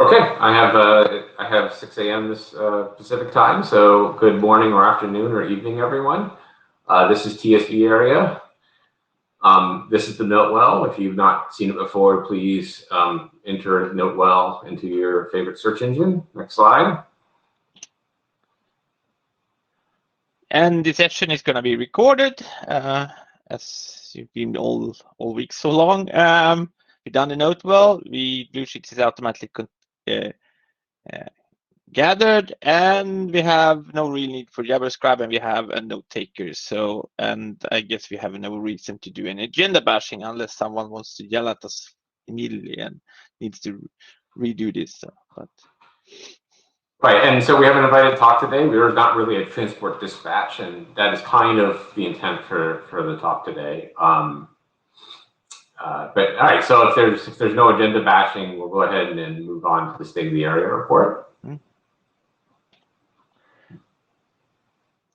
Okay, I have 6 a.m. this Pacific time, so good morning or afternoon or evening, everyone. This is TSV area. This is the note well. If you've not seen it before, please enter note well into your favorite search engine. Next slide. And this session is going to be recorded, as you've been all week so long. We've done the note well. Blue sheets is automatically gathered, and we have no real need for JavaScript, and we have a note taker. So, and I guess we have no reason to do any agenda bashing unless someone wants to yell at us immediately and needs to redo this. So, but. Right, and so we have an invited talk today. We're not really a transport dispatch, and that is kind of the intent for the talk today. But all right, so if there's no agenda bashing, we'll go ahead and move on to the state of the area report.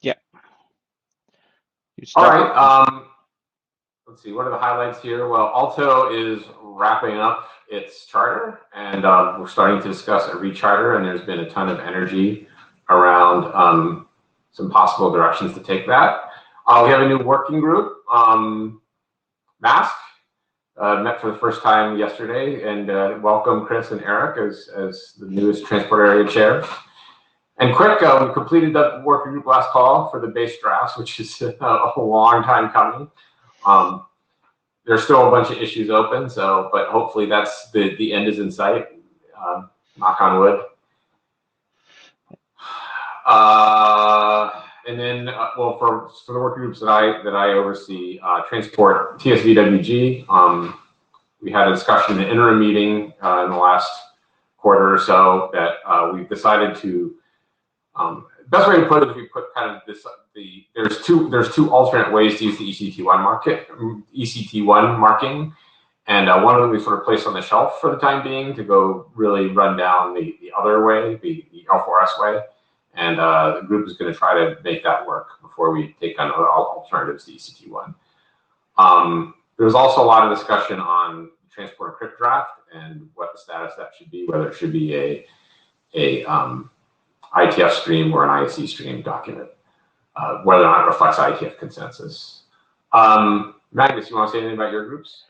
Yeah. All right. Let's see. What are the highlights here? Well, Alto is wrapping up its charter, and we're starting to discuss a recharter. And there's been a ton of energy around some possible directions to take that. We have a new working group, Mask. Met for the first time yesterday, and welcome Chris and Eric as the newest transport area chairs. And quick, we completed the working group last call for the base drafts, which is a long time coming. There's still a bunch of issues open, so but hopefully that's the end is in sight. Knock on wood. And then, well, for the working groups that I oversee, transport TSVWG. We had a discussion in the interim meeting in the last quarter or so that we've decided to. Best way to put it is we put kind of this. There's two alternate ways to use the ECT1 marking, and one of them we sort of placed on the shelf for the time being to go really run down the other way, the L4S way. And the group is going to try to make that work before we take on other alternatives to ECT1. There was also a lot of discussion on transport encrypt draft and what the status of that should be, whether it should be a IETF stream or an IEC stream document, whether or not it reflects IETF consensus. Magnus, you want to say anything about your groups?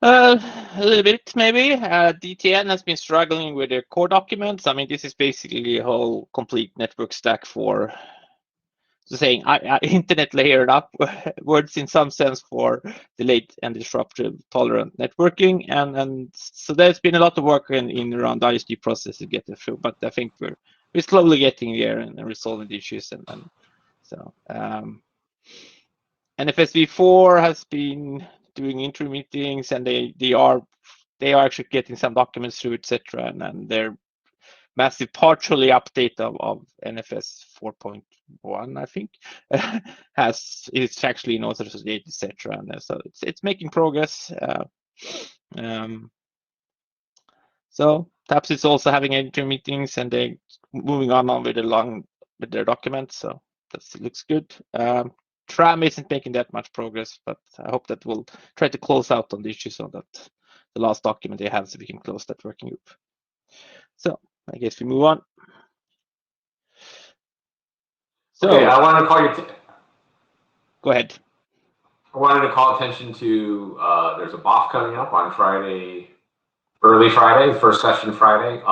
A little bit, maybe. DTN has been struggling with their core documents. I mean, this is basically a whole complete network stack for saying internet layered up words in some sense for delayed and disruptive tolerant networking. And so there's been a lot of work in around the ISD process to get it through, but I think we're slowly getting there and resolving the issues. And so NFSv4 has been doing interim meetings, and they are actually getting some documents through, etc. And their massive partially update of NFS 4.1, I think, is actually in author associated, etc. And so it's making progress. So TAPS is also having interim meetings, and they're moving on with their documents. So that looks good. Tram isn't making that much progress, but I hope that we'll try to close out on the issues on that, the last document they have, so we can close that working group. So I guess we move on. So okay, I wanted to call you. Go ahead. I wanted to call attention to there's a BOF coming up on Friday, early Friday, first session Friday.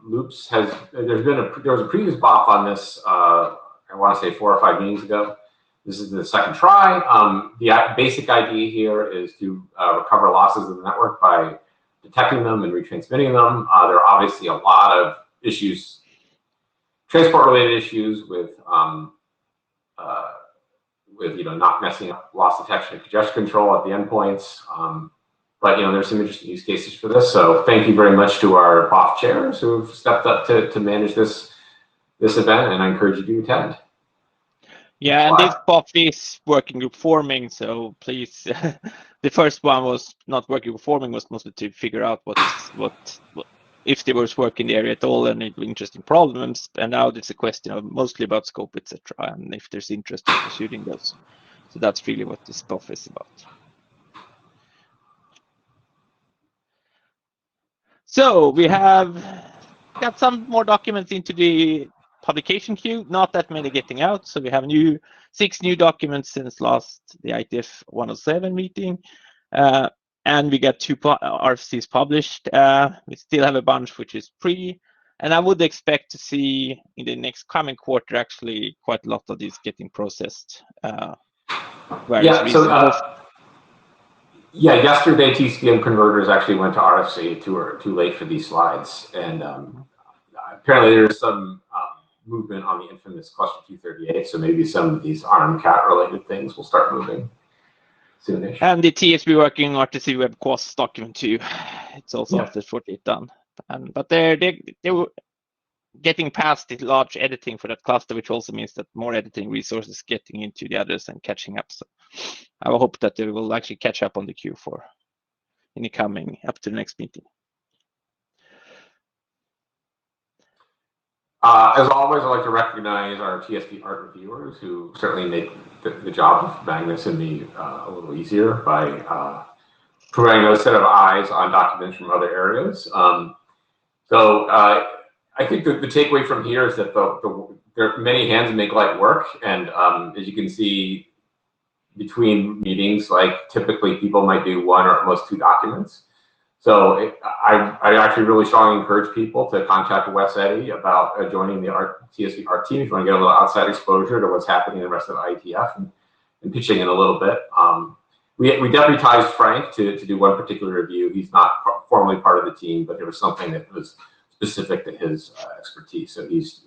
Loops there was a previous BOF on this. I want to say 4 or 5 meetings ago. This is the second try. The basic idea here is to recover losses in the network by detecting them and retransmitting them. There are obviously a lot of issues, transport-related issues with not messing up loss detection and congestion control at the endpoints. But there's some interesting use cases for this. So thank you very much to our BOF chairs who have stepped up to manage this event, and I encourage you to attend. Yeah, and this BOF is working group forming, so please, the first one was not working group forming, was mostly to figure out what if there was work in the area at all and interesting problems, and now it's a question of mostly about scope, etc., and if there's interest in pursuing those. So that's really what this BOF is about. So we have got some more documents into the publication queue, not that many getting out. So we have 6 new documents since the IETF 107 meeting. And we got 2 RFCs published. We still have a bunch which is pre, and I would expect to see in the next coming quarter actually quite a lot of these getting processed. Yesterday TCM converters actually went to RFC, too late for these slides, and apparently there's some movement on the infamous cluster 238, so maybe some of these ARM-CAT related things will start moving soonish. And the TSB working RTC web cost document too. It's also after 48 done, but they were getting past the large editing for that cluster, which also means that more editing resources getting into the others and catching up. So I hope that they will actually catch up on the queue in the coming up to the next meeting. As always, I'd like to recognize our TSV art reviewers who certainly make the job of Magnus and me a little easier by providing a set of eyes on documents from other areas. I think the takeaway from here is that there are many hands that make light work, and as you can see, between meetings, like typically people might do 1 or at most 2 documents. So I actually really strongly encourage people to contact Wes Eddy about joining the TSV art team if you want to get a little outside exposure to what's happening in the rest of IETF and pitching in a little bit. We deputized Frank to do one particular review. He's not formally part of the team, but there was something that was specific to his expertise. So he's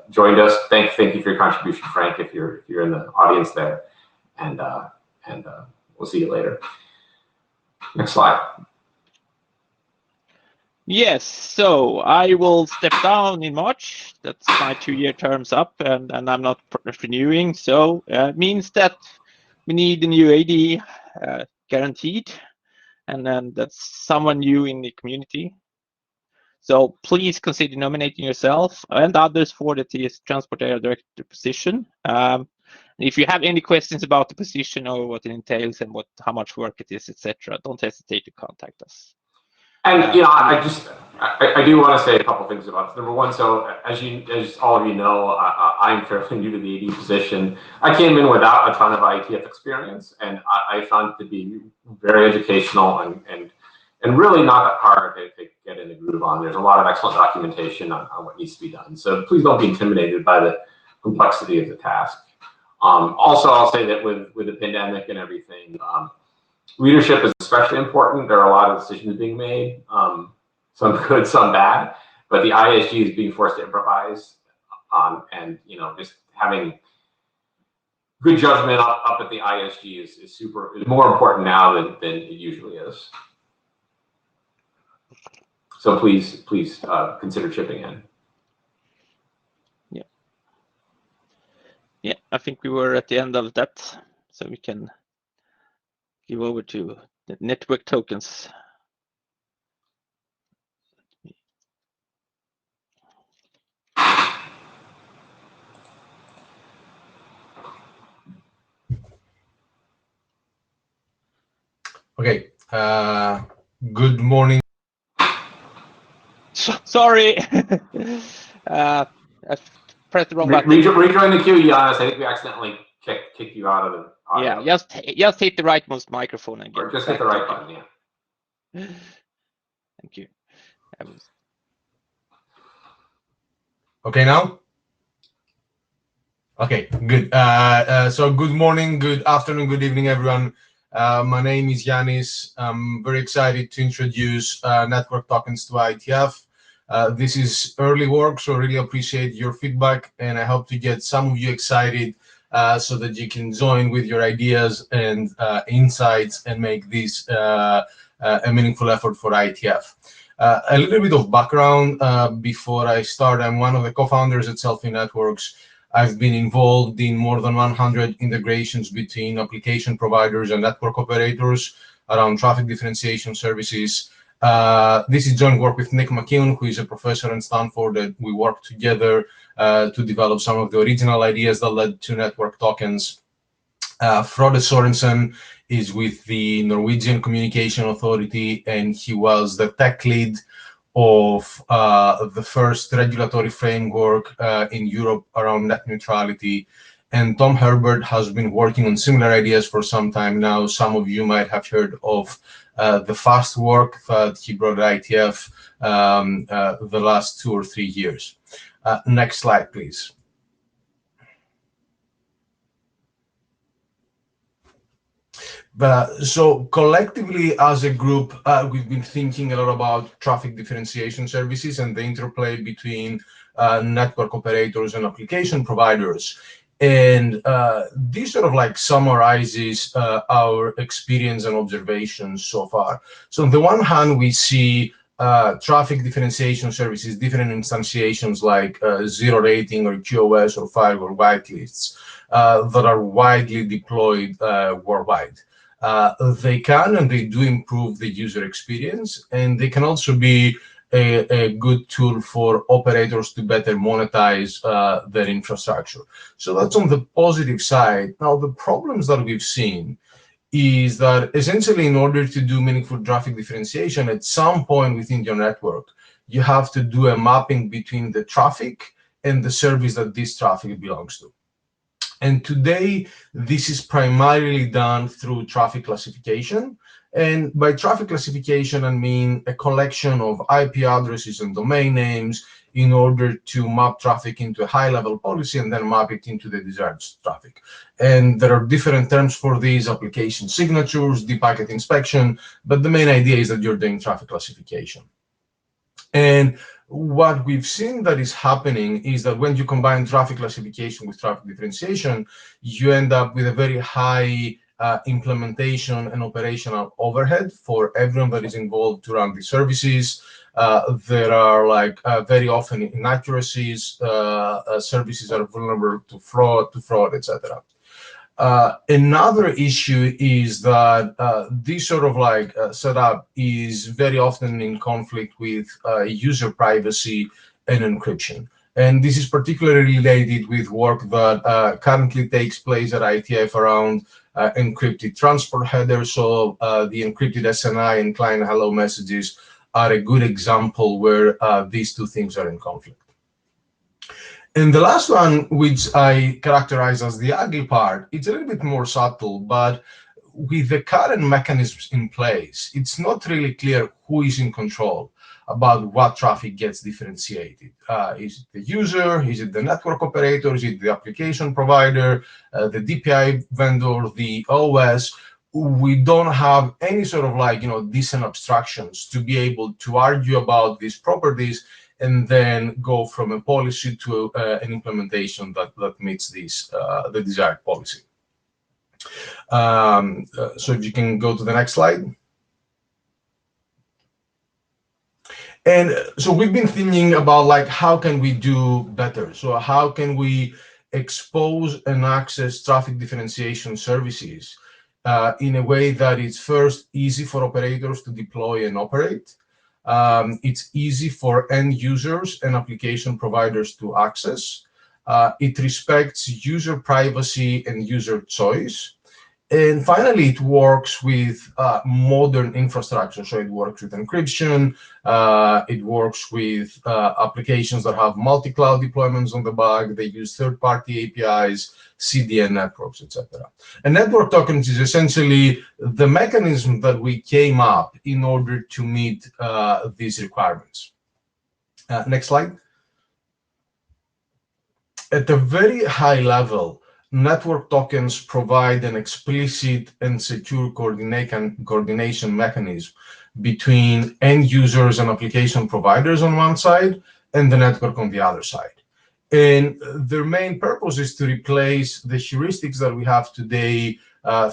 joined us. Thank you for your contribution, Frank, if you're in the audience there, and we'll see you later. Next slide. Yes, so I will step down in March. That's my 2-year term's up, and I'm not renewing. So it means that we need a new AD guaranteed, and then that's someone new in the community. So please consider nominating yourself and others for the TS Transport Area Director position. If you have any questions about the position or what it entails and how much work it is, etc., don't hesitate to contact us. And I do want to say a couple things about this. Number one, so as all of you know, I'm fairly new to the AD position. I came in without a ton of IETF experience, and I found it to be very educational and really not that hard to get in the groove on. There's a lot of excellent documentation on what needs to be done. So please don't be intimidated by the complexity of the task. Also, I'll say that with the pandemic and everything, leadership is especially important. There are a lot of decisions being made, some good, some bad, but the ISG is being forced to improvise, and just having good judgment up at the ISG is more important now than it usually is. So please consider chipping in. Yeah, I think we were at the end of that, so we can give over to the network tokens. Okay. Good morning. Sorry, I pressed the wrong button. Rejoin the queue, Giannis. I think we accidentally kicked you out of the audio. Yeah, just hit the rightmost microphone and or just hit the right button. Yeah. Thank you. Okay, now? Okay, good. So good morning, good afternoon, good evening, everyone. My name is Yanis. I'm very excited to introduce network tokens to IETF. This is early work, so I really appreciate your feedback, and I hope to get some of you excited so that you can join with your ideas and insights and make this a meaningful effort for IETF. A little bit of background before I start. I'm one of the co-founders at Selfie Networks. I've been involved in more than 100 integrations between application providers and network operators around traffic differentiation services. This is joint work with Nick McKeown, who is a professor in Stanford, that we worked together to develop some of the original ideas that led to network tokens. Frode Sorensen is with the Norwegian Communication Authority, and he was the tech lead of the first regulatory framework in Europe around net neutrality. And Tom Herbert has been working on similar ideas for some time now. Some of you might have heard of the FAST work that he brought at IETF the last 2 or 3 years. Next slide, please. So collectively as a group, we've been thinking a lot about traffic differentiation services and the interplay between network operators and application providers. And this sort of like summarizes our experience and observations so far. So on the one hand, we see traffic differentiation services, different instantiations like zero rating or QoS or firewall whitelists that are widely deployed worldwide. They can and they do improve the user experience, and they can also be a good tool for operators to better monetize their infrastructure. So that's on the positive side. Now, the problems that we've seen is that essentially in order to do meaningful traffic differentiation, at some point within your network, you have to do a mapping between the traffic and the service that this traffic belongs to. And today, this is primarily done through traffic classification. And by traffic classification, I mean a collection of IP addresses and domain names in order to map traffic into a high-level policy and then map it into the desired traffic. And there are different terms for these: application signatures, deep packet inspection, but the main idea is that you're doing traffic classification. And what we've seen that is happening is that when you combine traffic classification with traffic differentiation, you end up with a very high implementation and operational overhead for everyone that is involved to run these services. There are like very often inaccuracies. Services are vulnerable to fraud, etc. Another issue is that this sort of like setup is very often in conflict with user privacy and encryption. And this is particularly related with work that currently takes place at IETF around encrypted transport headers. So the encrypted SNI and client hello messages are a good example where these two things are in conflict. And the last one, which I characterize as the ugly part, it's a little bit more subtle, but with the current mechanisms in place, it's not really clear who is in control about what traffic gets differentiated. Is it the user? Is it the network operator? Is it the application provider, the DPI vendor, the OS? We don't have any sort of like, decent abstractions to be able to argue about these properties and then go from a policy to an implementation that meets these, the desired policy. So if you can go to the next slide. And so we've been thinking about like, how can we do better? So how can we expose and access traffic differentiation services in a way that it's first easy for operators to deploy and operate. It's easy for end users and application providers to access. It respects user privacy and user choice. And finally, it works with modern infrastructure. So it works with encryption. It works with applications that have multi-cloud deployments on the back. They use third-party APIs, CDN networks, etc. And network tokens is essentially the mechanism that we came up in order to meet these requirements. Next slide. At a very high level, network tokens provide an explicit and secure coordination mechanism between end users and application providers on one side and the network on the other side. And their main purpose is to replace the heuristics that we have today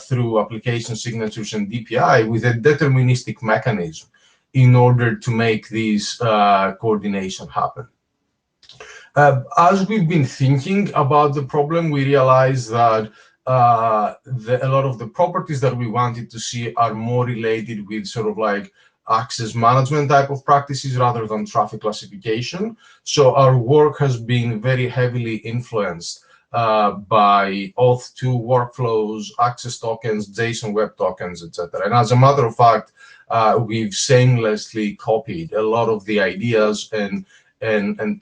through application signatures and DPI with a deterministic mechanism in order to make this coordination happen. As we've been thinking about the problem, we realized that a lot of the properties that we wanted to see are more related with sort of like access management type of practices rather than traffic classification. So our work has been very heavily influenced by Auth2 workflows, access tokens, JSON web tokens, etc. And as a matter of fact, we've shamelessly copied a lot of the ideas and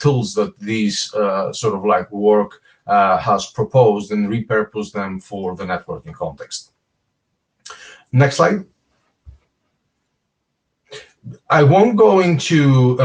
tools that these sort of like work has proposed and repurposed them for the networking context. Next slide. I won't go into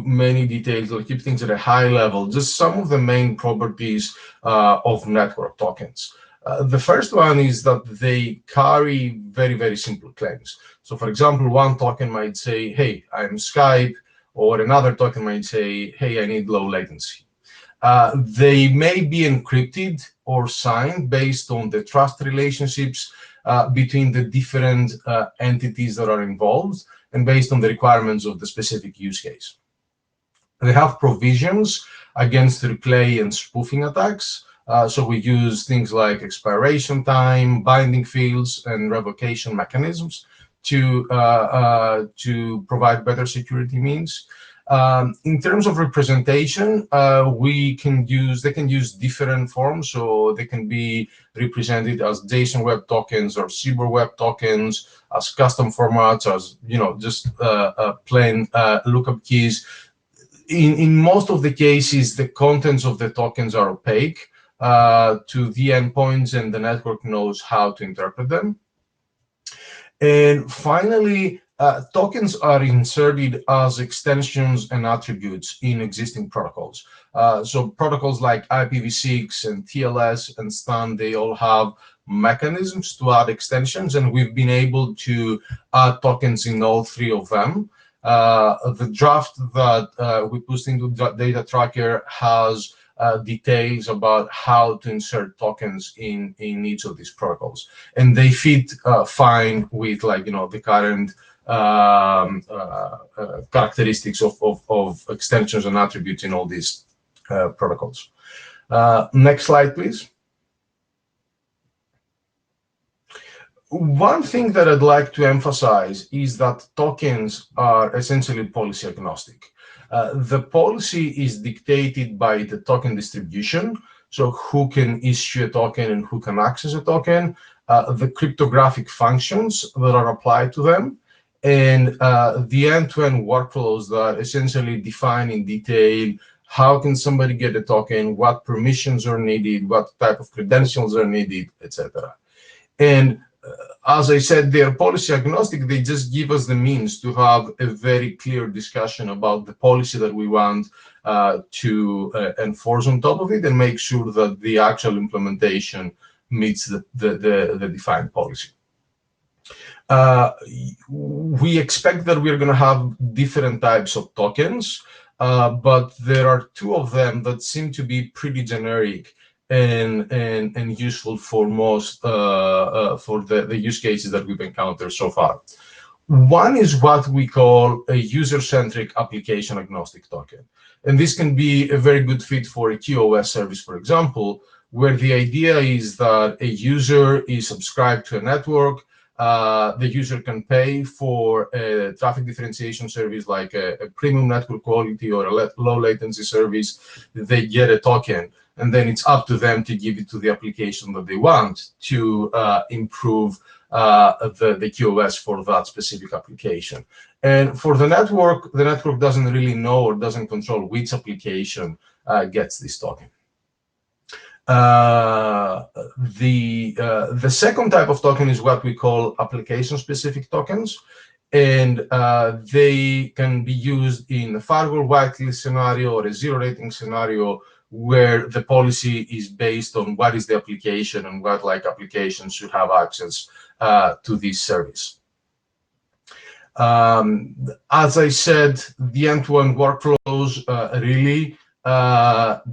many details. I'll keep things at a high level. Just some of the main properties of network tokens. The first one is that they carry very, very simple claims. So, for example, one token might say, "Hey, I'm Skype," or another token might say, "Hey, I need low latency." They may be encrypted or signed based on the trust relationships between the different entities that are involved, and based on the requirements of the specific use case. They have provisions against replay and spoofing attacks. So we use things like expiration time, binding fields, and revocation mechanisms to provide better security means. In terms of representation, they can use different forms, so they can be represented as JSON Web Tokens or Cyber Web Tokens, as custom formats, as just plain lookup keys. In most of the cases, the contents of the tokens are opaque to the endpoints, and the network knows how to interpret them. And finally, tokens are inserted as extensions and attributes in existing protocols. So protocols like IPv6 and TLS and STAN, they all have mechanisms to add extensions, and we've been able to add tokens in all three of them. The draft that we pushed into Data Tracker has details about how to insert tokens in each of these protocols, and they fit fine with the current characteristics of extensions and attributes in all these protocols. Next slide, please. One thing that I'd like to emphasize is that tokens are essentially policy agnostic. The policy is dictated by the token distribution, so who can issue a token and who can access a token, the cryptographic functions that are applied to them, and the end-to-end workflows that essentially define in detail how can somebody get a token, what permissions are needed, what type of credentials are needed, etc. And as I said, they are policy agnostic. They just give us the means to have a very clear discussion about the policy that we want to enforce on top of it, and make sure that the actual implementation meets the defined policy. We expect that we're going to have different types of tokens, but there are two of them that seem to be pretty generic and useful for most for the use cases that we've encountered so far. One is what we call a user-centric application agnostic token, and this can be a very good fit for a QoS service, for example, where the idea is that a user is subscribed to a network. The user can pay for a traffic differentiation service like a premium network quality or a low latency service. They get a token, and then it's up to them to give it to the application that they want to improve the QoS for that specific application. And for the network doesn't really know or doesn't control which application gets this token. The second type of token is what we call application-specific tokens, and they can be used in a firewall whitelist scenario or a zero-rating scenario, where the policy is based on what is the application and what applications should have access to this service. As I said, the end-to-end workflows really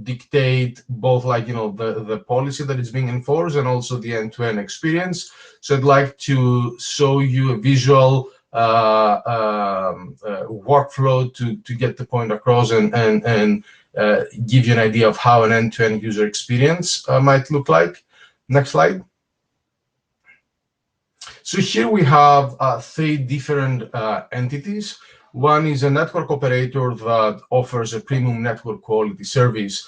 dictate both the policy that is being enforced and also the end-to-end experience. So I'd like to show you a visual workflow to get the point across and give you an idea of how an end-to-end user experience might look like. Next slide. So here we have three different entities. One is a network operator that offers a premium network quality service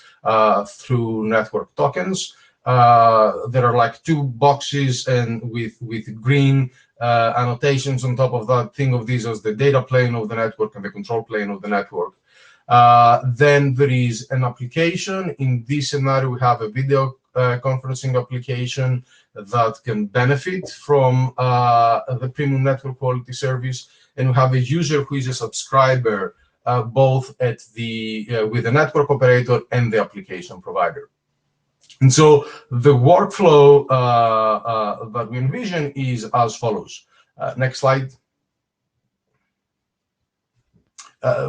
through network tokens. There are two boxes, and with green annotations on top of that. Think of these as the data plane of the network and the control plane of the network. Then there is an application. In this scenario, we have a video conferencing application that can benefit from the premium network quality service. And we have a user who is a subscriber, both at the with the network operator and the application provider. And so the workflow that we envision is as follows. Next slide.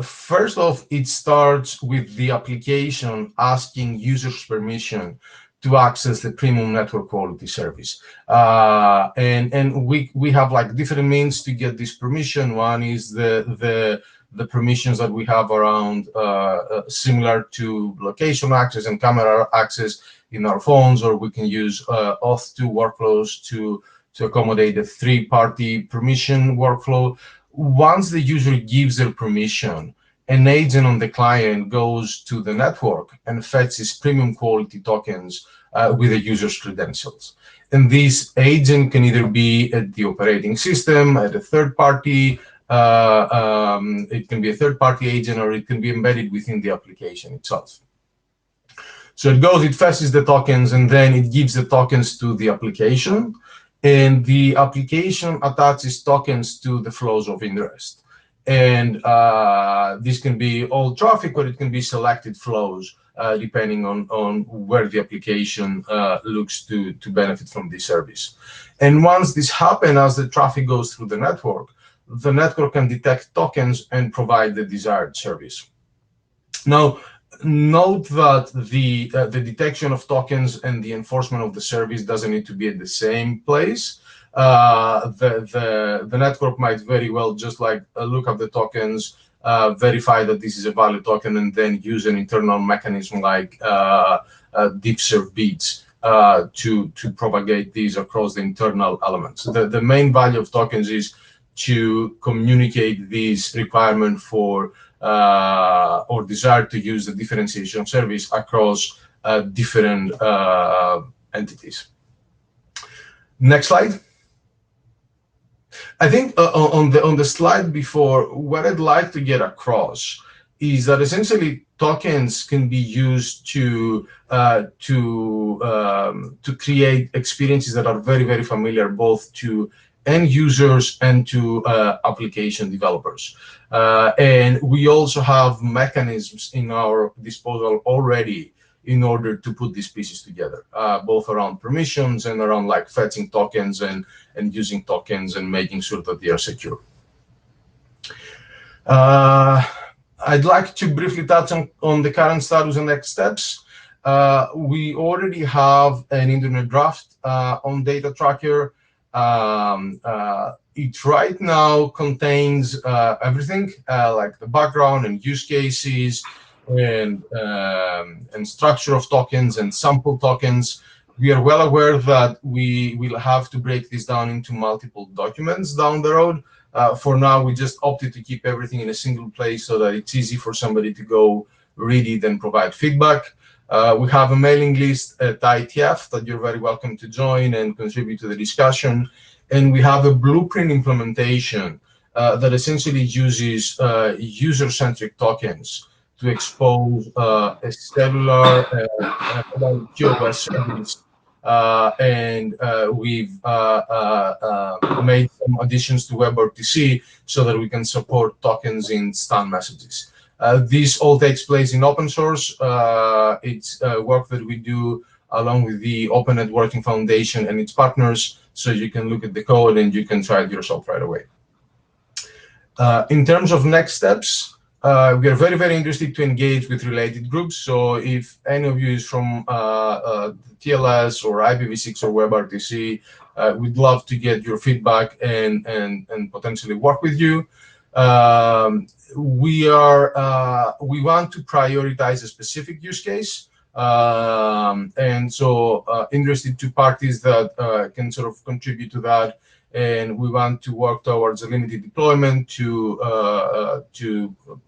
First off, it starts with the application asking users permission to access the premium network quality service. And we have like different means to get this permission. One is the permissions that we have around similar to location access and camera access in our phones, or we can use auth2 workflows to accommodate a three-party permission workflow. Once the user gives their permission, an agent on the client goes to the network and fetches premium quality tokens with the user's credentials. And this agent can either be at the operating system, at a third party, it can be a third-party agent, or it can be embedded within the application itself. So it goes, it fetches the tokens, and then it gives the tokens to the application. And the application attaches tokens to the flows of interest. And this can be all traffic, or it can be selected flows, depending on where the application looks to benefit from this service. And once this happens, as the traffic goes through the network can detect tokens and provide the desired service. Now, note that the detection of tokens and the enforcement of the service doesn't need to be at the same place. The network might very well just like look up the tokens, verify that this is a valid token, and then use an internal mechanism like deep serve beats to propagate these across the internal elements. The main value of tokens is to communicate this requirement for or desire to use the differentiation service across different entities. Next slide. I think on the slide before, what I'd like to get across is that essentially tokens can be used to create experiences that are very, very familiar both to end users and to application developers. And we also have mechanisms in our disposal already in order to put these pieces together, both around permissions and around like fetching tokens and using tokens and making sure that they are secure. I'd like to briefly touch on the current status and next steps. We already have an internet draft on Data Tracker. It right now contains everything like the background and use cases and structure of tokens and sample tokens. We are well aware that we will have to break this down into multiple documents down the road. For now, we just opted to keep everything in a single place so that it's easy for somebody to go read it and provide feedback. We have a mailing list at IETF that you're very welcome to join and contribute to the discussion. And we have a blueprint implementation that essentially uses user-centric tokens to expose a cellular QoS service. And we've made some additions to WebRTC so that we can support tokens in stun messages. This all takes place in open source. It's work that we do along with the Open Networking Foundation and its partners, so you can look at the code and you can try it yourself right away. In terms of next steps, we are very, very interested to engage with related groups. So if any of you is from TLS or IPv6 or WebRTC, we'd love to get your feedback and potentially work with you. We want to prioritize a specific use case. And so interested to parties that can sort of contribute to that. And we want to work towards a limited deployment to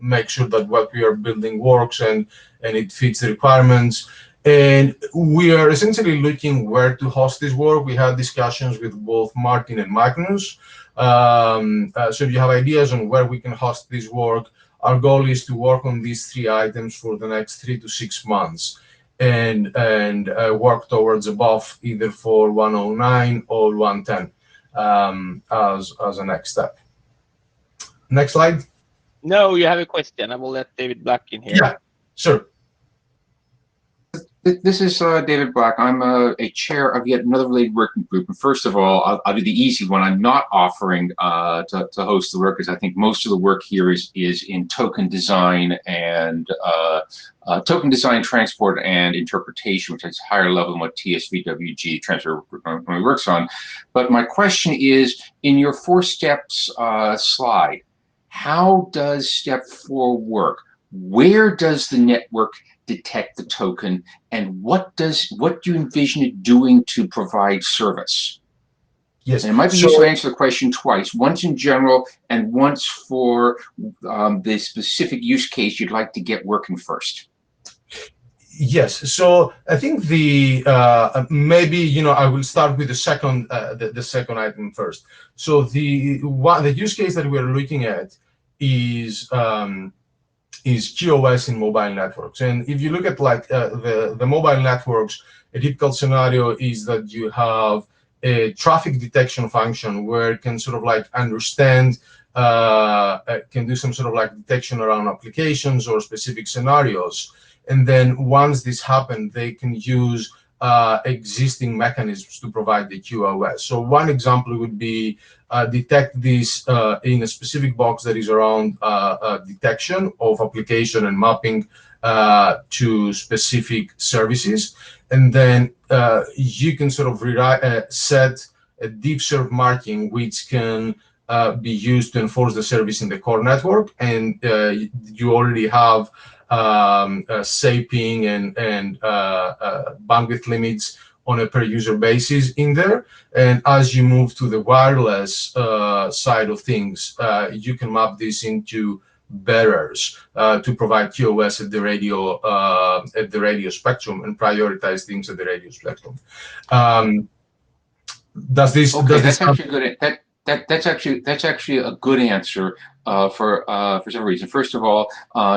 make sure that what we are building works and it fits the requirements. And we are essentially looking where to host this work. We had discussions with both Martin and Magnus. So if you have ideas on where we can host this work, our goal is to work on these 3 items for the next 3 to 6 months and work towards above either for 109 or 110 as a next step. Next slide. No, you have a question. I will let David Black in here. Yeah, sure. This is David Black. I'm a chair of yet another related working group. And first of all, I'll do the easy one. I'm not offering to host the work, because I think most of the work here is in token design and token design, transport, and interpretation, which is higher level than what TSVWG transfer works on. But my question is, in your 4 steps slide, how does step 4 work? Where does the network detect the token, and what do you envision it doing to provide service? Yes, and it might be useful to answer the question twice, once in general and once for the specific use case you'd like to get working first. Yes, so I think the maybe I will start with the second the second item first. So the use case that we're looking at is QoS in mobile networks. And if you look at like the mobile networks, a typical scenario is that you have a traffic detection function where it can sort of like understand, can do some sort of like detection around applications or specific scenarios. And then once this happens, they can use existing mechanisms to provide the QoS. So one example would be detect this in a specific box that is around detection of application and mapping to specific services. And then you can sort of set a deep serve marking, which can be used to enforce the service in the core network. And you already have SAPing and bandwidth limits on a per user basis in there. And as you move to the wireless side of things, you can map this into bearers to provide QoS at the radio spectrum and prioritize things at the radio spectrum. Does this? Okay, does that's this actually good. That's actually a good answer for some reason. First of all,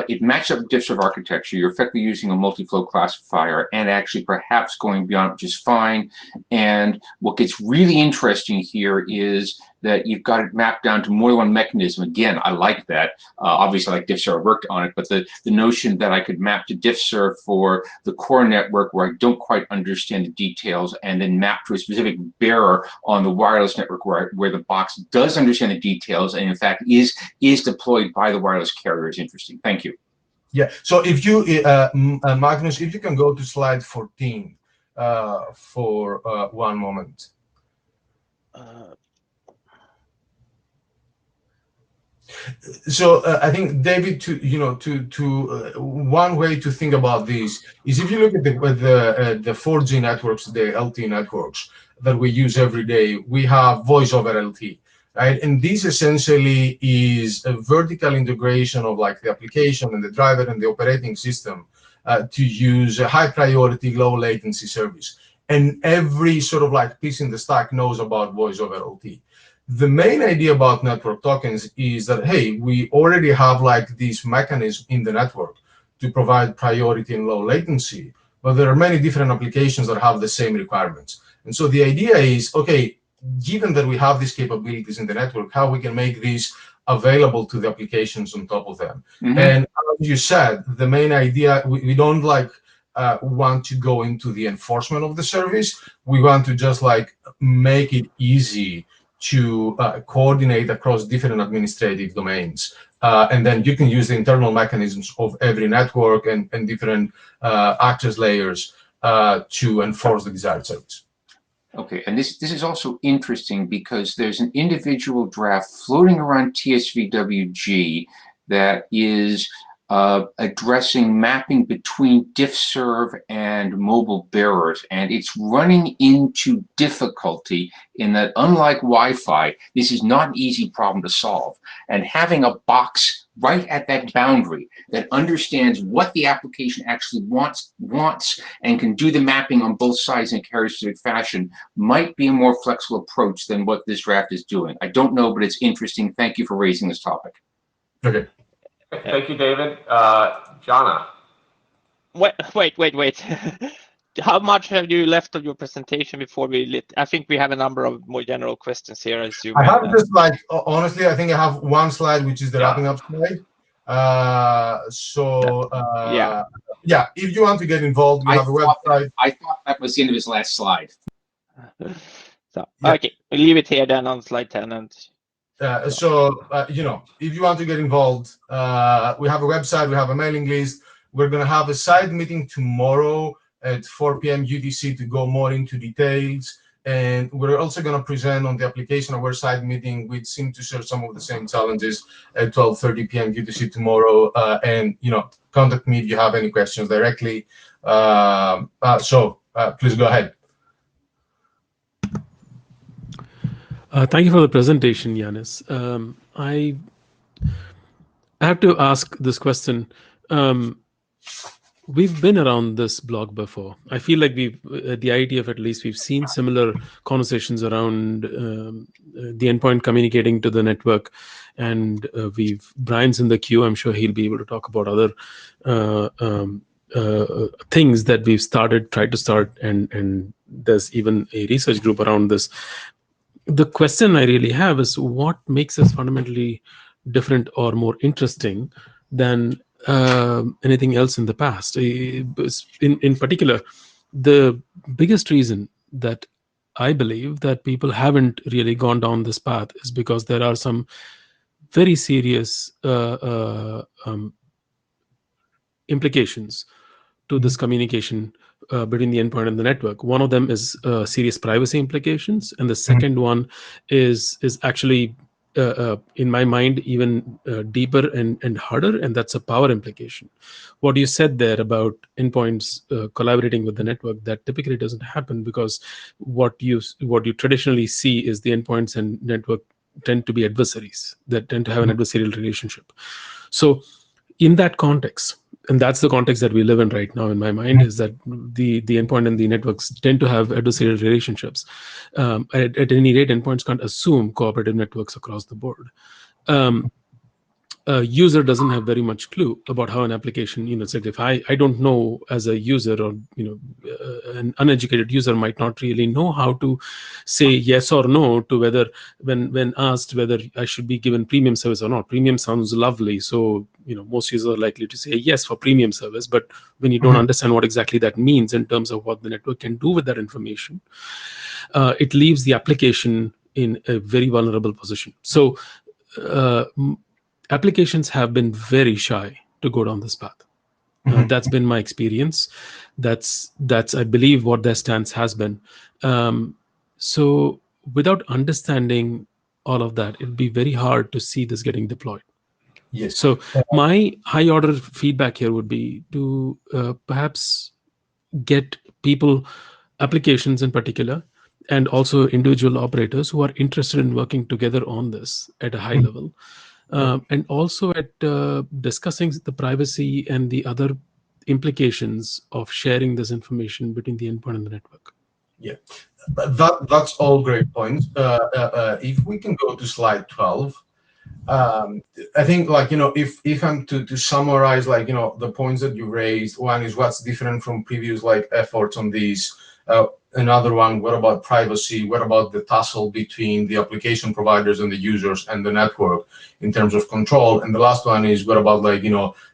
it matches up diff serve architecture. You're effectively using a multi-flow classifier and actually perhaps going beyond, which is fine. And what gets really interesting here is that you've got it mapped down to more than one mechanism. Again, I like that. Obviously, I like diff serve, worked on it, but the notion that I could map to diff serve for the core network where I don't quite understand the details, and then map to a specific bearer on the wireless network where the box does understand the details and in fact is deployed by the wireless carrier is interesting. Thank you. Yeah. So if you, Magnus, if you can go to slide 14 for one moment. So I think, David, one way to think about this is if you look at the 4G networks, the LTE networks that we use every day, we have voice over LTE, right? And this essentially is a vertical integration of like the application and the driver and the operating system to use a high priority, low latency service. And every sort of like piece in the stack knows about voice over LTE. The main idea about network tokens is that, hey, we already have like this mechanism in the network to provide priority and low latency, but there are many different applications that have the same requirements. And so the idea is, okay, given that we have these capabilities in the network, how we can make these available to the applications on top of them. Mm-hmm. And as you said, the main idea, we don't like want to go into the enforcement of the service. We want to just like make it easy to coordinate across different administrative domains. And then you can use the internal mechanisms of every network and different access layers to enforce the desired service. Okay, and this is also interesting because there's an individual draft floating around TSVWG that is addressing mapping between diff serve and mobile bearers, and it's running into difficulty in that, unlike Wi-Fi, this is not an easy problem to solve, and having a box right at that boundary, that understands what the application actually wants, and can do the mapping on both sides in a characteristic fashion, might be a more flexible approach than what this draft is doing. I don't know, but it's interesting. Thank you for raising this topic. Okay. Thank you, David. Jana. Wait. How much have you left of your presentation before we lit? I think we have a number of more general questions here. As you I have just like, honestly, I think I have one slide, which is the wrapping up slide. Yeah, if you want to get involved, we have a website. I thought that was the end of his last slide. So, okay, we'll leave it here then on slide 10. And you know, if you want to get involved, we have a website, we have a mailing list. We're going to have a side meeting tomorrow at 4 p.m. UTC to go more into details. And we're also going to present on the application of our side meeting, which seem to share some of the same challenges at 12:30 p.m. UTC tomorrow. And, you know, contact me if you have any questions directly. Please go ahead. Thank you for the presentation, Yanis. I have to ask this question. We've been around this blog before. I feel like we've, at the IETF at least, we've seen similar conversations around the endpoint communicating to the network. And Brian's in the queue. I'm sure he'll be able to talk about other things that we've tried to start, and there's even a research group around this. The question I really have is, what makes us fundamentally different or more interesting than anything else in the past? In particular, the biggest reason that I believe that people haven't really gone down this path is because there are some very serious implications to this communication between the endpoint and the network. One of them is serious privacy implications, and the second one is actually, in my mind, even deeper and harder, and that's a power implication. What you said there about endpoints collaborating with the network, that typically doesn't happen, because what you traditionally see is the endpoints and network tend to be adversaries that tend to have an adversarial relationship. So in that context, and that's the context that we live in right now, in my mind, is that the endpoint and the networks tend to have adversarial relationships. At any rate, endpoints can't assume cooperative networks across the board. A user doesn't have very much clue about how an application, it's like if I don't know as a user, or an uneducated user might not really know how to say yes or no to whether, when asked whether I should be given premium service or not. Premium sounds lovely, so most users are likely to say yes for premium service, but when you don't understand what exactly that means in terms of what the network can do with that information, it leaves the application in a very vulnerable position. So applications have been very shy to go down this path. That's been my experience. That's I believe what their stance has been. So without understanding all of that, it'd be very hard to see this getting deployed. Yes. So my high order feedback here would be to perhaps get people, applications in particular, and also individual operators who are interested in working together on this at a high level. And also at discussing the privacy and the other implications of sharing this information between the endpoint and the network. Yeah, that's all great points. If we can go to slide 12, I think, if I'm to summarize, the points that you raised, one is what's different from previous efforts on these. Another one, what about privacy? What about the tussle between the application providers and the users and the network in terms of control? And the last one is, what about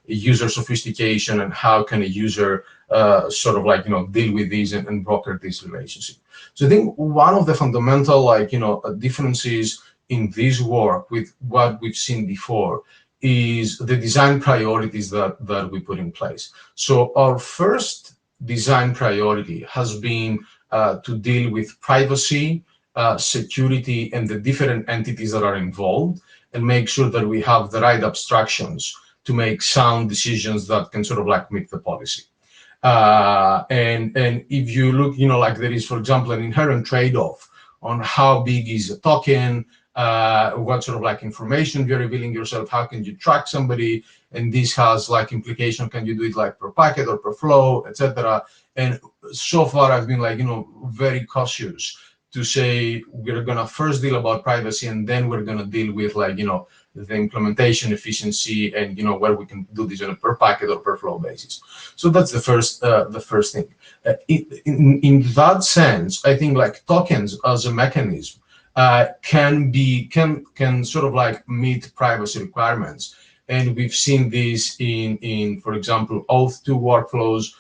user sophistication, and how can a user deal with these and broker this relationship? So I think one of the fundamental differences in this work with what we've seen before is the design priorities that we put in place. So our first design priority has been to deal with privacy, security, and the different entities that are involved, and make sure that we have the right abstractions to make sound decisions that can meet the policy. And if you look, there is, for example, an inherent trade-off on how big is a token, what sort of like information you're revealing yourself, how can you track somebody, and this has like implication, can you do it like per packet or per flow, etc. And so far I've been like, very cautious to say we're gonna first deal about privacy and then we're gonna deal with like, the implementation efficiency and where we can do this on a per packet or per flow basis. So that's the first thing. In that sense, I think like tokens as a mechanism can sort of like meet privacy requirements, and we've seen this in for example auth2 workflows,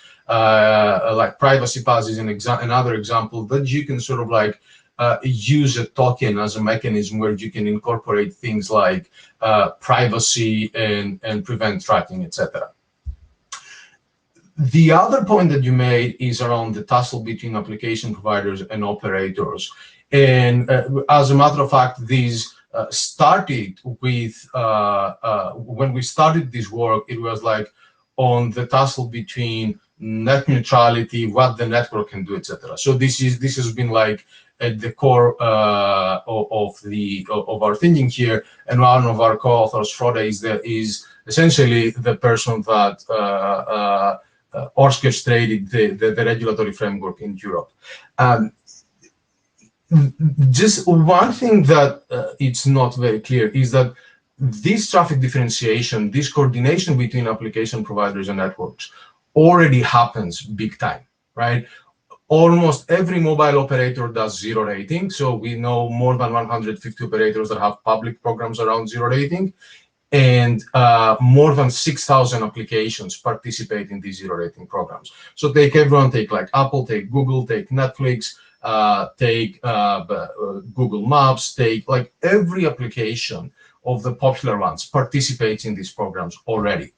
like privacy pass is another example that you can sort of like use a token as a mechanism where you can incorporate things like privacy and prevent tracking, etc. The other point that you made is around the tussle between application providers and operators. And as a matter of fact, these started with, when we started this work, it was like on the tussle between net neutrality, what the network can do, etc. So this has been like at the core of our thinking here. And one of our co-authors, Frode, is essentially the person that orchestrated the regulatory framework in Europe. Just one thing that it's not very clear is that this traffic differentiation, this coordination between application providers and networks already happens big time, right? Almost every mobile operator does zero rating. So we know more than 150 operators that have public programs around zero rating, and more than 6,000 applications participate in these zero rating programs. So take everyone, take like Apple, take Google, take Netflix, take Google Maps, take like every application of the popular ones participates in these programs already.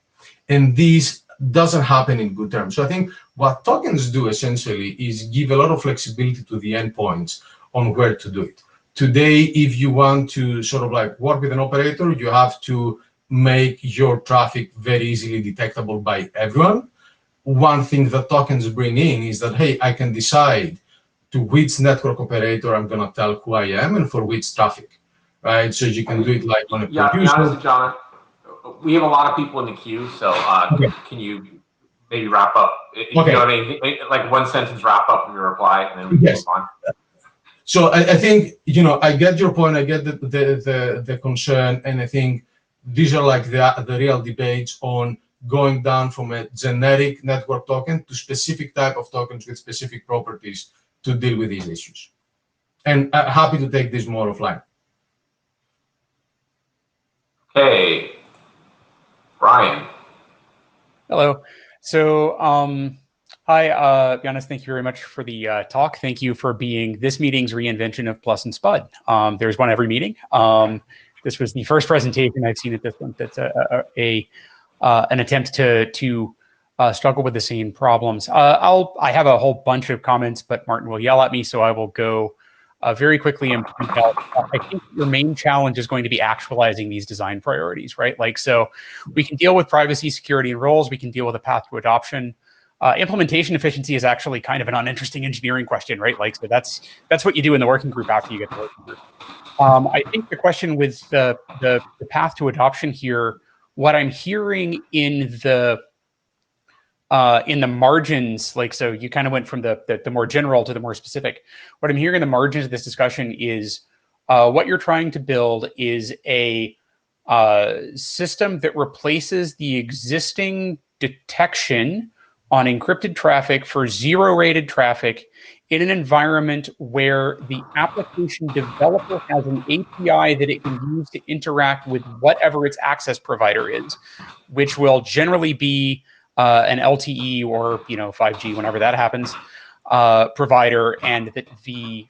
And this doesn't happen in good terms. So I think what tokens do essentially is give a lot of flexibility to the endpoints on where to do it. Today, if you want to sort of like work with an operator, you have to make your traffic very easily detectable by everyone. One thing that tokens bring in is that, hey, I can decide to which network operator I'm going to tell who I am and for which traffic, right? So you can do it like on a honestly, John, we have a lot of people in the queue, so okay. Can you maybe wrap up? Okay. You know what I mean? Like one sentence wrap up from your reply, and then we can move on. So I think, I get your point, I get the concern, and I think these are like the real debates on going down from a generic network token to specific type of tokens with specific properties to deal with these issues. And I'm happy to take this more offline. Okay, Brian. Hello. So, hi, Giannis, thank you very much for the talk. Thank you for being this meeting's reinvention of Plus and Spud. There's one every meeting. This was the first presentation I've seen at this one that's an attempt to struggle with the same problems. I have a whole bunch of comments, but Martin will yell at me, so I will go very quickly and point out. I think your main challenge is going to be actualizing these design priorities, right? Like, so we can deal with privacy, security, and roles. We can deal with a path to adoption. Implementation efficiency is actually kind of an uninteresting engineering question, right? Like, so that's what you do in the working group after you get the working group. I think the question with the path to adoption here, what I'm hearing in the margins, like, so you kind of went from the more general to the more specific. What I'm hearing in the margins of this discussion is what you're trying to build is a system that replaces the existing detection on encrypted traffic for zero-rated traffic in an environment where the application developer has an API that it can use to interact with whatever its access provider is, which will generally be an LTE or 5G, whenever that happens, provider, and that the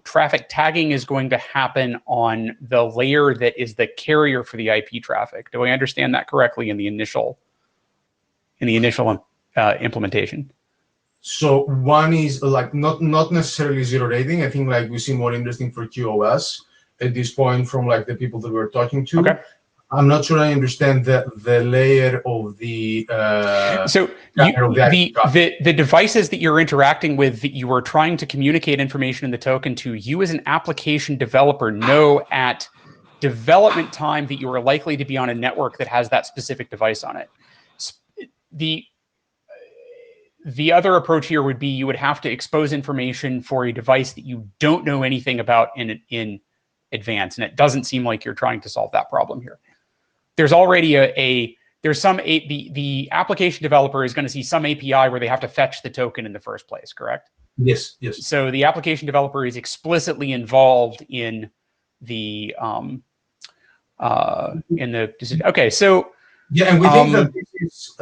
traffic tagging is going to happen on the layer that is the carrier for the IP traffic. Do I understand that correctly in the initial implementation? So one is like not necessarily zero rating. I think like we see more interesting for QoS at this point from like the people that we're talking to. Okay. I'm not sure I understand the layer of the. So the devices that you're interacting with, that you are trying to communicate information in the token to, you as an application developer know at development time that you are likely to be on a network that has that specific device on it. The other approach here would be you would have to expose information for a device that you don't know anything about in advance, and it doesn't seem like you're trying to solve that problem here. There's already the application developer is going to see some API where they have to fetch the token in the first place, correct? Yes. So the application developer is explicitly involved in the okay. So yeah, and we think that this is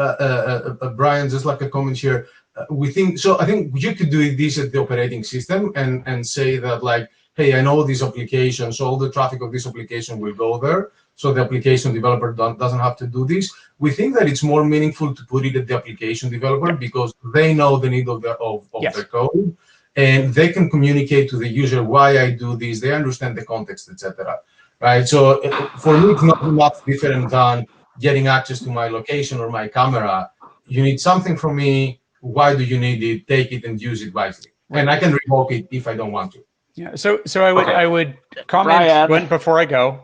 Brian, just like a comment here. We think so. I think you could do this at the operating system and say that, like, hey, I know these applications, so all the traffic of this application will go there. So the application developer doesn't have to do this. We think that it's more meaningful to put it at the application developer because they know the need of their code, and they can communicate to the user why I do this. They understand the context, etc. Right. So for me, it's not much different than getting access to my location or my camera. You need something from me. Why do you need it? Take it and use it wisely. And I can revoke it if I don't want to. Yeah. So I would comment before I go.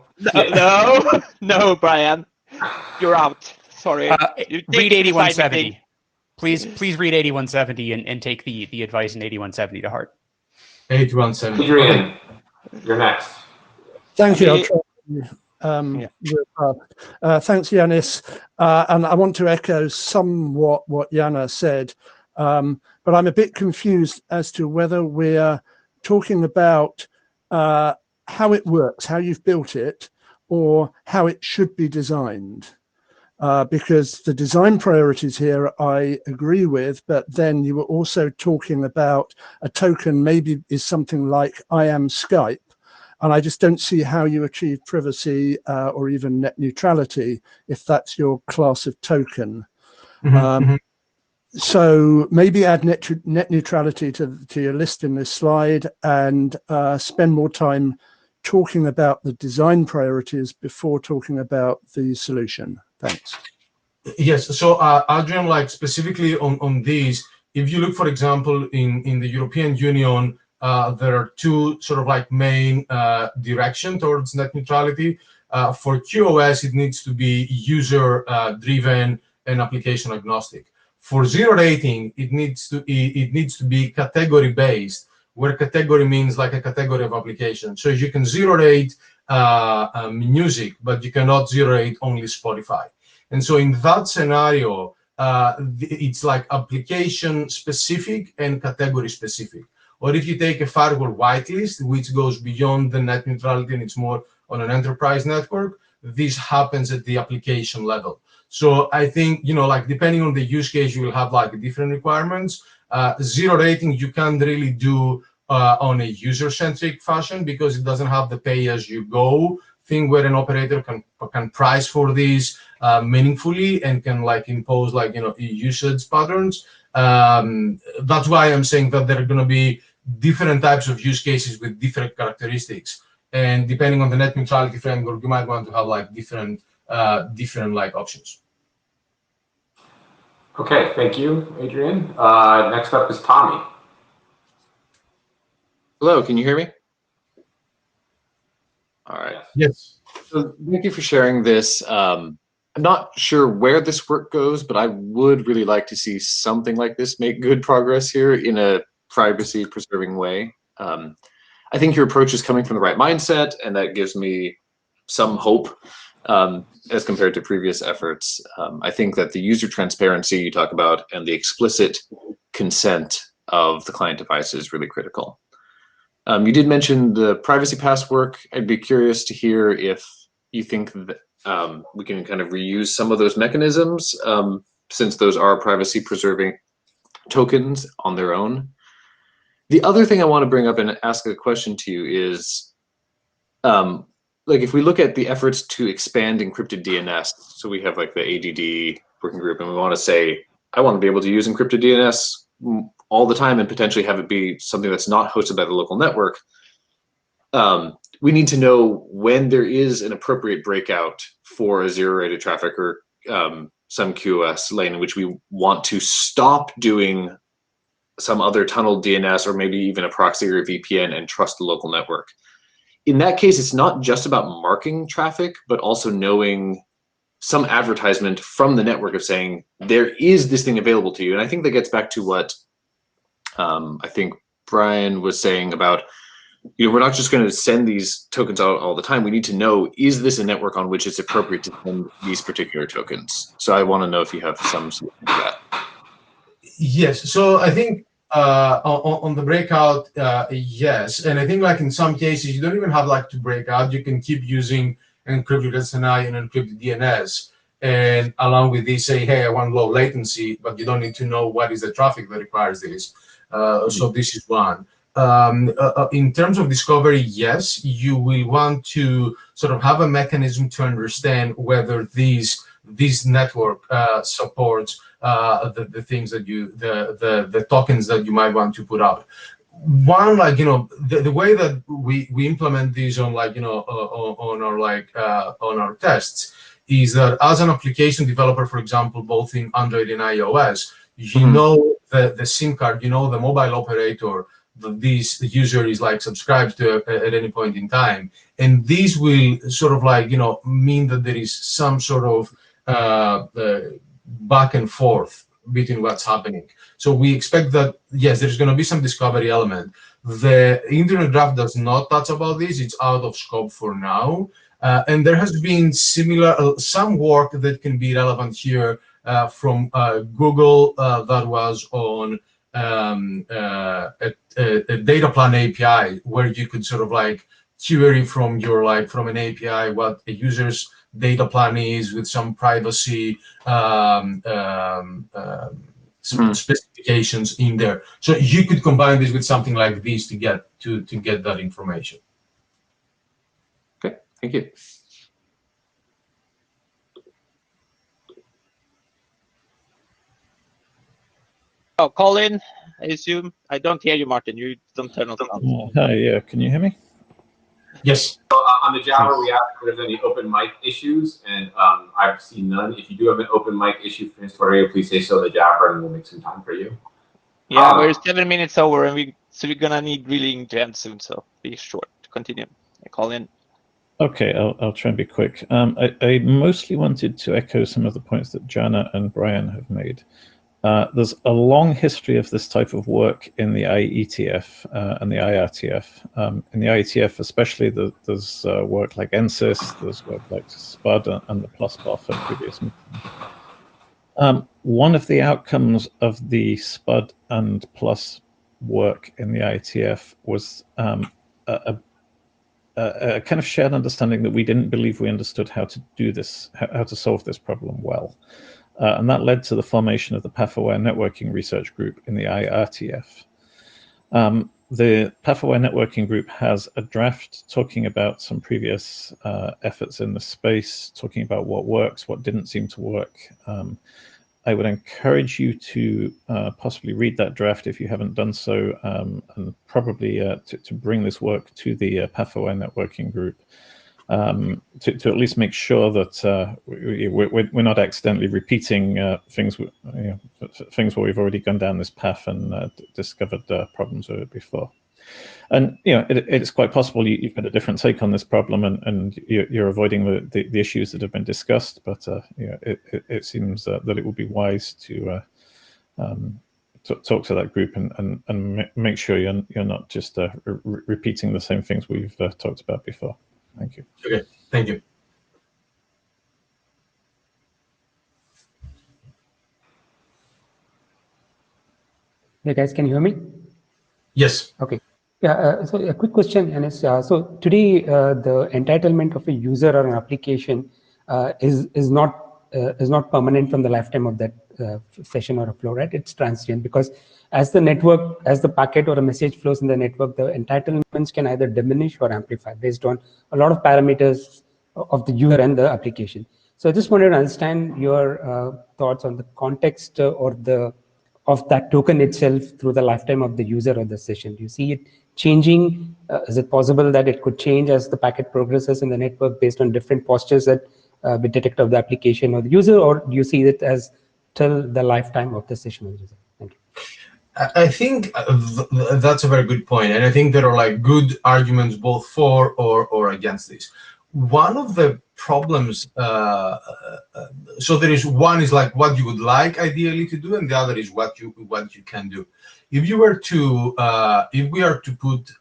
No, Brian, you're out. Sorry. Read 8170. Please read 8170 and take the advice in 8170 to heart. 8170. Adrian, you're next. Thank you. I'll try. Thanks, Yanis. And I want to echo somewhat what Yana said, but I'm a bit confused as to whether we're talking about how it works, how you've built it, or how it should be designed. Because the design priorities here I agree with, but then you were also talking about a token maybe is something like I am Skype. And I just don't see how you achieve privacy or even net neutrality if that's your class of token. So maybe add net neutrality to your list in this slide and spend more time talking about the design priorities before talking about the solution. Thanks. Yes. So Adrian, like specifically on these, if you look, for example, in the European Union, there are two sort of like main direction towards net neutrality. For QoS, it needs to be user driven and application agnostic. For zero rating, it needs to be category based, where category means like a category of application. So you can zero rate music, but you cannot zero rate only Spotify. And so in that scenario, it's like application specific and category specific. Or if you take a firewall whitelist, which goes beyond the net neutrality and it's more on an enterprise network, this happens at the application level. So I think, like depending on the use case, you will have like different requirements. Zero rating, you can't really do on a user-centric fashion because it doesn't have the pay-as-you-go thing where an operator can price for these meaningfully and can like impose like, usage patterns. That's why I'm saying that there are going to be different types of use cases with different characteristics, and depending on the net neutrality framework, you might want to have like different like options. Okay, thank you, Adrian. Next up is Tommy. Hello, can you hear me? All right. Yes. So thank you for sharing this. I'm not sure where this work goes, but I would really like to see something like this make good progress here in a privacy-preserving way. I think your approach is coming from the right mindset, and that gives me some hope as compared to previous efforts. I think that the user transparency you talk about and the explicit consent of the client device is really critical. You did mention the privacy pass work. I'd be curious to hear if you think that we can kind of reuse some of those mechanisms since those are privacy preserving tokens on their own. The other thing I want to bring up and ask a question to you is, like if we look at the efforts to expand encrypted DNS, so we have like the ADD working group and we want to say, I want to be able to use encrypted DNS all the time and potentially have it be something that's not hosted by the local network. We need to know when there is an appropriate breakout for a zero-rated traffic or some QoS lane in which we want to stop doing some other tunneled DNS or maybe even a proxy or a VPN and trust the local network. In that case, it's not just about marking traffic, but also knowing some advertisement from the network of saying, there is this thing available to you. And I think that gets back to what I think Brian was saying about, we're not just going to send these tokens out all the time. We need to know, is this a network on which it's appropriate to send these particular tokens? So I want to know if you have some solution to that. Yes, so I think on the breakout, yes. And I think like in some cases, you don't even have like to break out. You can keep using encrypted SNI and encrypted DNS. And along with this, say, hey, I want low latency, but you don't need to know what is the traffic that requires this. So this is one. In terms of discovery, yes, you will want to sort of have a mechanism to understand whether this network supports the things that the tokens that you might want to put up. One, like, the way that we implement these on, like, on our tests is that as an application developer, for example, both in Android and iOS, you know the SIM card, the mobile operator that this user is like subscribed to at any point in time, and these will sort of like mean that there is some sort of back and forth between what's happening. So we expect that, yes, there's going to be some discovery element. The internet draft does not touch about this. It's out of scope for now. And there has been some work that can be relevant here from Google that was on a data plan API, where you could sort of like query from from an API what a user's data plan is with some privacy specifications in there. So you could combine this with something like this to get that information. Okay, thank you. Oh, Colin, I assume. I don't hear you, Martin. You don't turn on sound. Hi, yeah, can you hear me? Yes. So on the Jabber, we asked if there's any open mic issues, and I've seen none. If you do have an open mic issue for Historia, please say so in the Jabber, and we'll make some time for you. Yeah, we're 7 minutes over, and we're gonna need really to end soon. So be short. Continue. Colin. Okay, I'll try and be quick. I mostly wanted to echo some of the points that Jana and Brian have made. There's a long history of this type of work in the IETF and the IRTF. In the IETF especially, there's work like NSYS, there's work like SPUD and the PlusBoF and previous meetings. One of the outcomes of the SPUD and Plus work in the IETF was a kind of shared understanding that we didn't believe we understood how to do this, how to solve this problem well. And that led to the formation of the path-aware networking research group in the IRTF. The path-aware networking group has a draft talking about some previous efforts in the space, talking about what works, what didn't seem to work. I would encourage you to possibly read that draft if you haven't done so, and probably to bring this work to the path-aware networking group. To at least make sure that we're not accidentally repeating things where we've already gone down this path and discovered problems with it before. And it's quite possible you've got a different take on this problem and you're avoiding the issues that have been discussed. But it seems that it would be wise to talk to that group and make sure you're not just repeating the same things we've talked about before. Thank you. Okay, thank you. Hey guys, can you hear me? Yes. Okay. Yeah. So a quick question, Yanis. So today, the entitlement of a user or an application is not permanent from the lifetime of that session or a flow, right? It's transient, because as the packet or a message flows in the network, the entitlements can either diminish or amplify based on a lot of parameters of the user and the application. So I just wanted to understand your thoughts on the context of that token itself through the lifetime of the user or the session. Do you see it changing? Is it possible that it could change as the packet progresses in the network based on different postures that be detected of the application or the user, or do you see it as till the lifetime of the session of the user? Thank you. I think that's a very good point, and I think there are like good arguments both for or against this. One of the problems, so there is one is like what you would like ideally to do, and the other is what you can do. If you were to if we are to put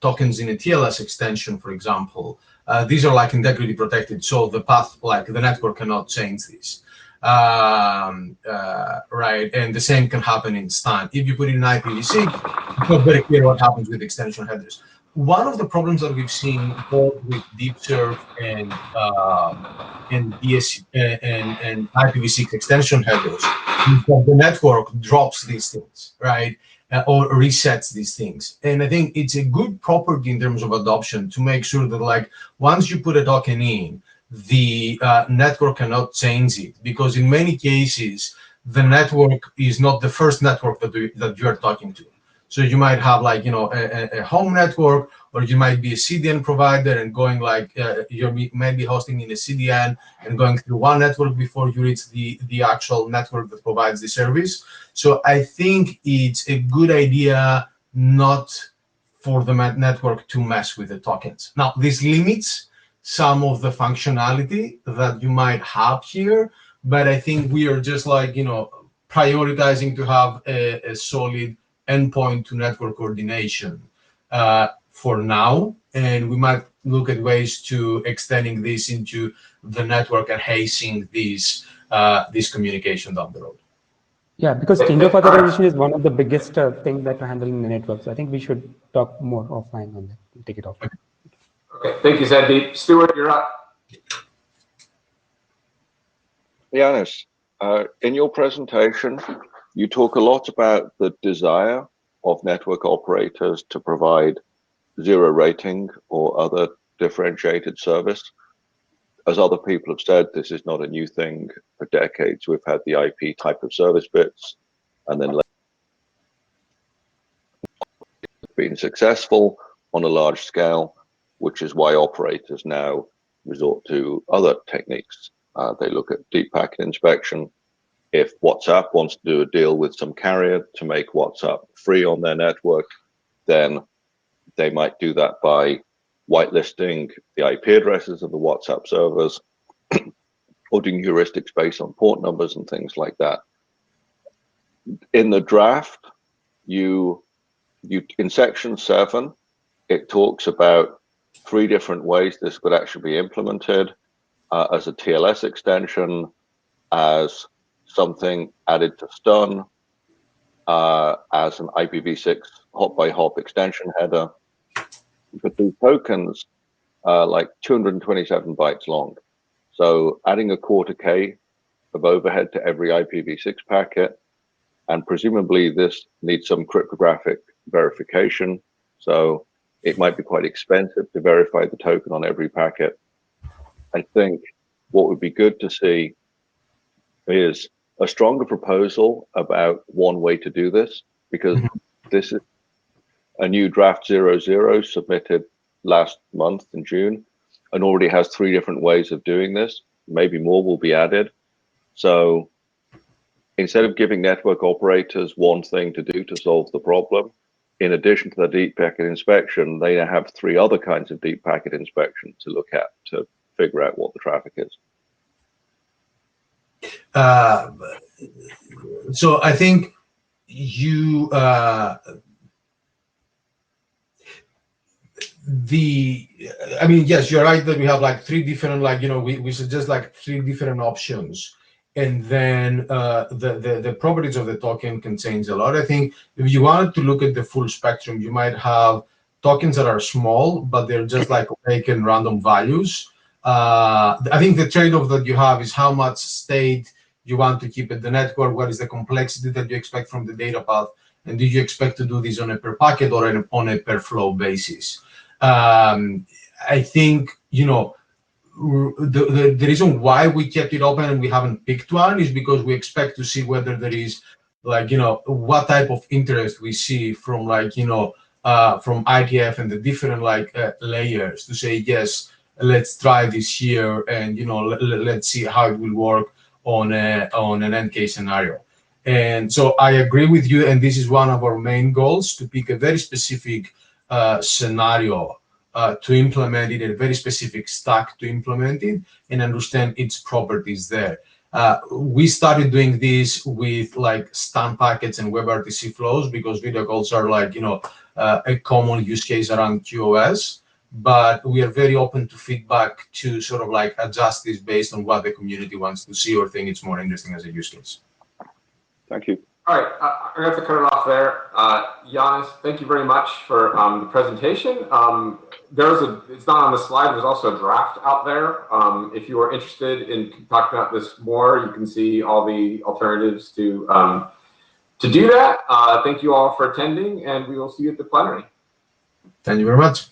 tokens in a TLS extension, for example, these are like integrity protected, so the path, like the network cannot change this. Right, and the same can happen in STAN. If you put it in IPv6, it's not very clear what happens with extension headers. One of the problems that we've seen both with DeepServe and IPv6 extension headers is that the network drops these things, right, or resets these things. And I think it's a good property in terms of adoption to make sure that, like, once you put a token in, the network cannot change it, because in many cases the network is not the first network that you are talking to. So you might have, like, you know, a home network, or you might be a CDN provider and going like you might be hosting in a CDN and going through one network before you reach the actual network that provides the service. So I think it's a good idea not for the network to mess with the tokens. Now, this limits some of the functionality that you might have here, but I think we are just, like, you know, prioritizing to have a solid endpoint to network coordination for now, and we might look at ways to extending this into the network and hazing this communication down the road. Yeah, because change of authorization is one of the biggest things that we're handling in the network. So I think we should talk more offline on that. We'll take it off. Okay, thank you, Sandeep. Stuart, you're up. Yanis, in your presentation, you talk a lot about the desire of network operators to provide zero rating or other differentiated service. As other people have said, this is not a new thing. For decades, we've had the IP type of service bits, and then been successful on a large scale, which is why operators now resort to other techniques. They look at deep packet inspection. If WhatsApp wants to do a deal with some carrier to make WhatsApp free on their network, then they might do that by whitelisting the IP addresses of the WhatsApp servers, or doing heuristics based on port numbers and things like that. In the draft, you in section 7, it talks about 3 different ways this could actually be implemented, as a TLS extension, as something added to STUN, as an IPv6 hop-by-hop extension header. But these tokens are like 227 bytes long. So adding a quarter K of overhead to every IPv6 packet, and presumably this needs some cryptographic verification. So it might be quite expensive to verify the token on every packet. I think what would be good to see is a stronger proposal about one way to do this, because this is a new draft 00 submitted last month in June and already has 3 different ways of doing this. Maybe more will be added. So instead of giving network operators one thing to do to solve the problem, in addition to the deep packet inspection, they now have 3 other kinds of deep packet inspection to look at to figure out what the traffic is. So I think you I mean, yes, you're right that we have like 3 different, like, you know, we suggest like 3 different options, and then the properties of the token can change a lot. I think if you wanted to look at the full spectrum, you might have tokens that are small, but they're just like opaque and random values. I think the trade-off that you have is how much state you want to keep at the network, what is the complexity that you expect from the data path, and do you expect to do this on a per packet or on a per flow basis. I think, you know, the reason why we kept it open and we haven't picked one is because we expect to see whether there is, like, you know, what type of interest we see from, like, you know, from IETF and the different, like, layers to say, yes, let's try this here, and let's see how it will work on an end case scenario. And so I agree with you, and this is one of our main goals, to pick a very specific scenario to implement it, a very specific stack to implement it, and understand its properties there. We started doing this with like STAN packets and WebRTC flows, because video calls are like, a common use case around QoS. But we are very open to feedback to sort of like adjust this based on what the community wants to see or think it's more interesting as a use case. Thank you. All right, I'm gonna have to cut it off there. Giannis, thank you very much for the presentation. It's not on the slide, there's also a draft out there. If you are interested in talking about this more, you can see all the alternatives to do that. Thank you all for attending, and we will see you at the plenary. Thank you very much.